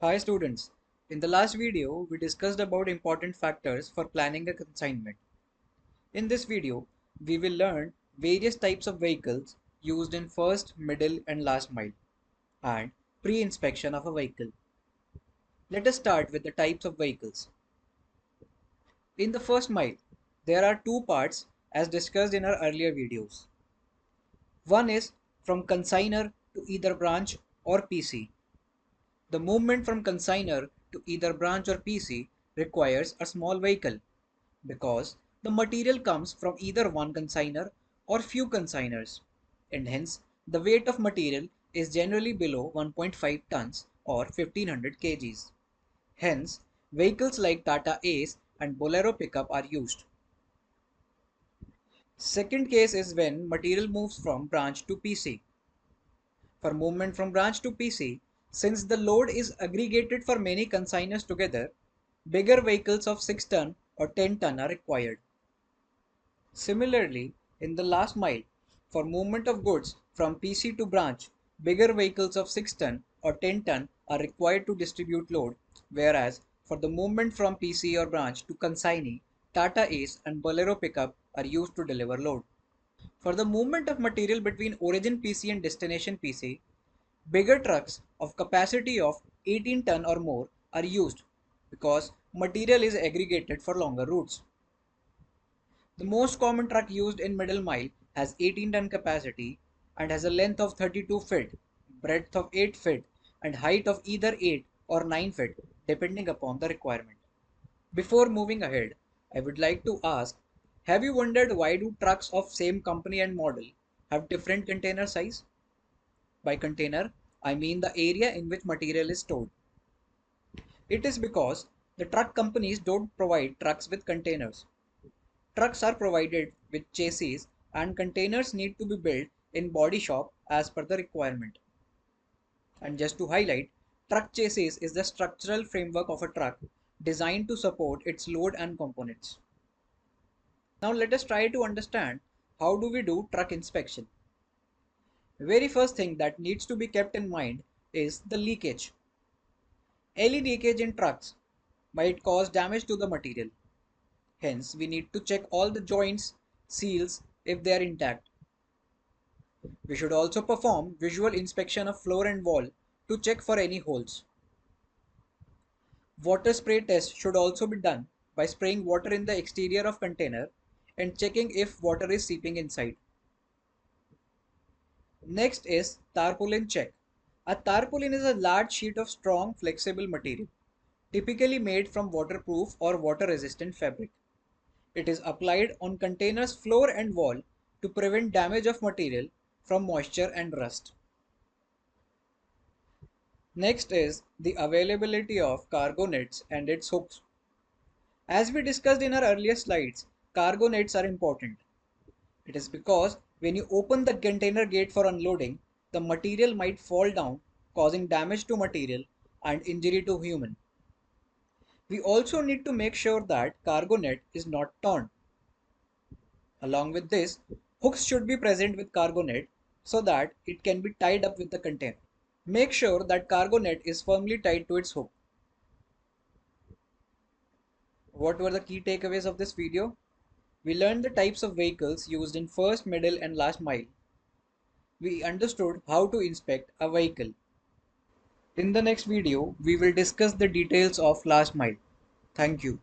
Hi students, in the last video we discussed about important factors for planning a consignment. In this video we will learn various types of vehicles used in first, middle and last mile and pre-inspection of a vehicle. Let us start with the types of vehicles. In the first mile, there are two parts as discussed in our earlier videos. One is from consignor to either branch or PC. The movement from consignor to either branch or PC requires a small vehicle because the material comes from either one consignor or few consignors, and hence the weight of material is generally below 1.5 tons or 1500 kgs. Hence, vehicles like Tata Ace and Bolero pickup are used. Second case is when material moves from branch to PC. For movement from branch to PC, since the load is aggregated for many consignors together, bigger vehicles of 6 ton or 10 ton are required. Similarly, in the last mile, for movement of goods from PC to branch, bigger vehicles of 6 ton or 10 ton are required to distribute load, whereas for the movement from PC or branch to consignee, Tata Ace and Bolero pickup are used to deliver load. For the movement of material between origin PC and destination PC, bigger trucks of capacity of 18 ton or more are used because material is aggregated for longer routes. The most common truck used in middle mile has 18 ton capacity and has a length of 32 feet, breadth of 8 feet and height of either 8 or 9 feet depending upon the requirement. Before moving ahead, I would like to ask, have you wondered why do trucks of same company and model have different container size? By container, I mean the area in which material is stored. It is because the truck companies don't provide trucks with containers. Trucks are provided with chassis and containers need to be built in body shop as per the requirement. And just to highlight, truck chassis is the structural framework of a truck designed to support its load and components. Now let us try to understand how do we do truck inspection. The very first thing that needs to be kept in mind is the leakage. Any leakage in trucks might cause damage to the material. Hence, we need to check all the joints, seals if they are intact. We should also perform visual inspection of floor and wall to check for any holes. Water spray test should also be done by spraying water in the exterior of container and checking if water is seeping inside. Next is tarpaulin check. A tarpaulin is a large sheet of strong flexible material, typically made from waterproof or water resistant fabric. It is applied on container's floor and wall to prevent damage of material from moisture and rust. Next is the availability of cargo nets and its hooks. As we discussed in our earlier slides, cargo nets are important. It is because when you open the container gate for unloading, the material might fall down, causing damage to material and injury to human. We also need to make sure that cargo net is not torn. Along with this, hooks should be present with cargo net so that it can be tied up with the container. Make sure that cargo net is firmly tied to its hook. What were the key takeaways of this video? We learned the types of vehicles used in first, middle and last mile. We understood how to inspect a vehicle. In the next video, we will discuss the details of last mile. Thank you.